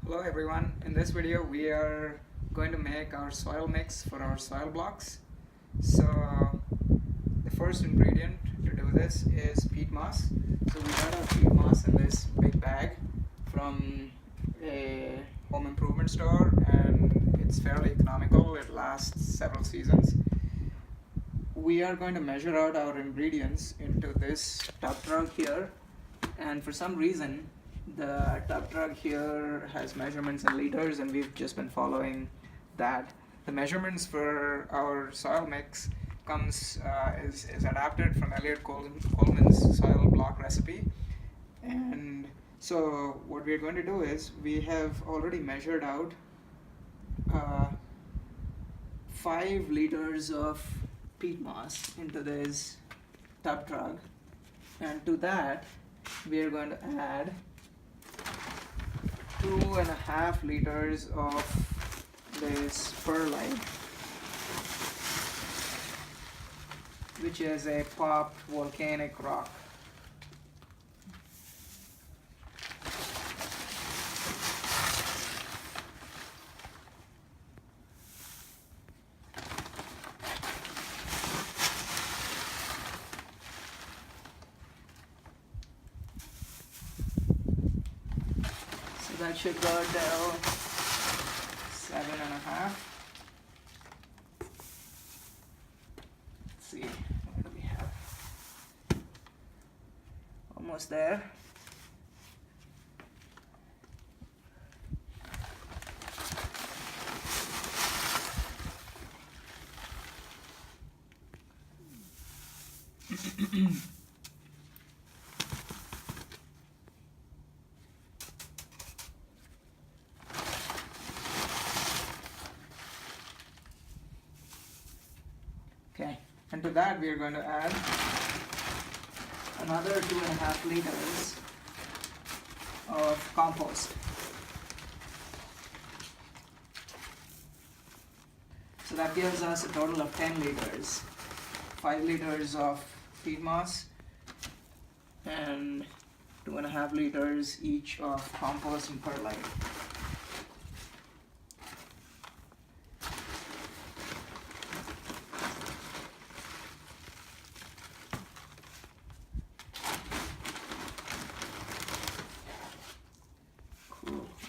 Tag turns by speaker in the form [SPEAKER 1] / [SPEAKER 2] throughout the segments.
[SPEAKER 1] Hello everyone, in this video we are going to make our soil mix for our soil blocks. So the first ingredient to do this is peat moss. So we got our peat moss in this big bag from a home improvement store, and it's fairly economical. It lasts several seasons. We are going to measure out our ingredients into this tub truck here, and for some reason the tub truck here has measurements in liters, and we've just been following that. The measurements for our soil mix is adapted from Eliot Coleman's soil block recipe. And so what we're going to do is we have already measured out 5 liters of peat moss into this tub truck, and to that we are going to add 2.5 liters of this perlite, which is a popped volcanic rock. That should go down 7.5. Let's see, what do we have? Almost there. Okay, and to that we are going to add another 2.5 liters of compost. So that gives us a total of 10 liters. 5 liters of peat moss and 2.5 liters each of compost and perlite.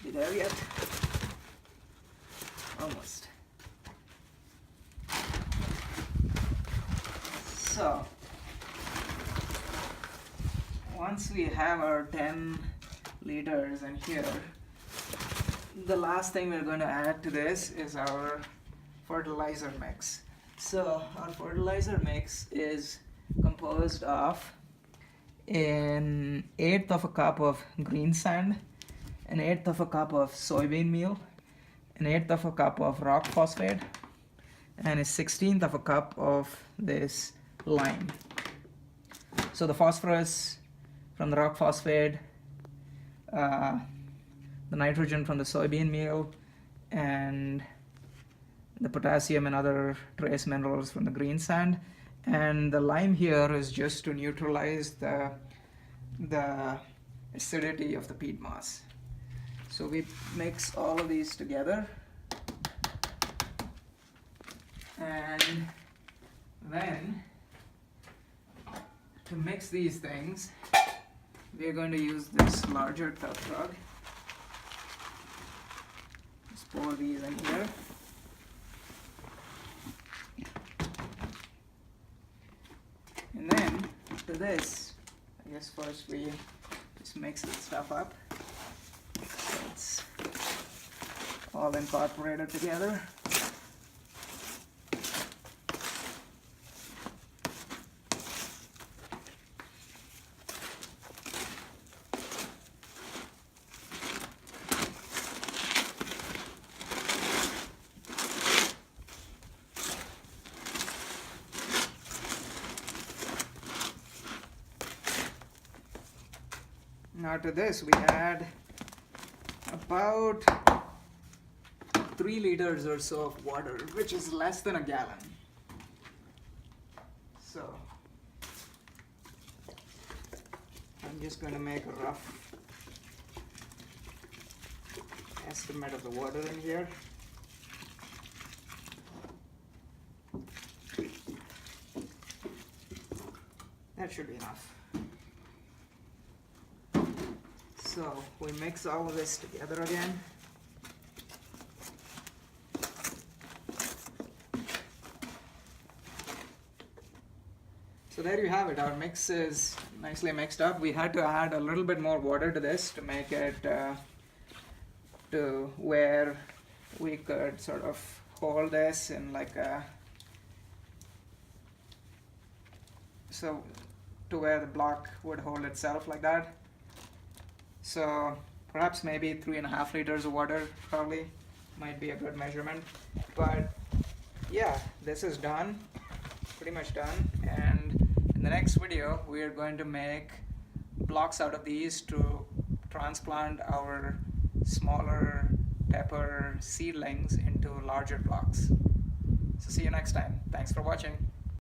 [SPEAKER 1] Be there yet? Almost. So once we have our 10 liters in here, the last thing we're going to add to this is our fertilizer mix. So our fertilizer mix is composed of an 1/8 of a cup of green sand, an 1/8 of a cup of soybean meal, an 1/8 of a cup of rock phosphate, and a 1/16 of a cup of this lime. So the phosphorus from the rock phosphate, the nitrogen from the soybean meal, and the potassium and other trace minerals from the green sand. And the lime here is just to neutralize the acidity of the peat moss. So we mix all of these together, and then to mix these things we're going to use this larger tub truck. Just pour these in here. And then to this, I guess first we just mix this stuff up. So it's all incorporated together. Now to this we add about 3 liters or so of water, which is less than a gallon. So I'm just going to make a rough estimate of the water in here. That should be enough. So we mix all of this together again. So there you have it. Our mix is nicely mixed up. We had to add a little bit more water to this to make it to where we could sort of hold this in like a, so to where the block would hold itself like that. So perhaps maybe 3.5 liters of water probably might be a good measurement. But yeah, this is done, pretty much done. And in the next video, we are going to make blocks out of these to transplant our smaller pepper seedlings into larger blocks. So see you next time. Thanks for watching.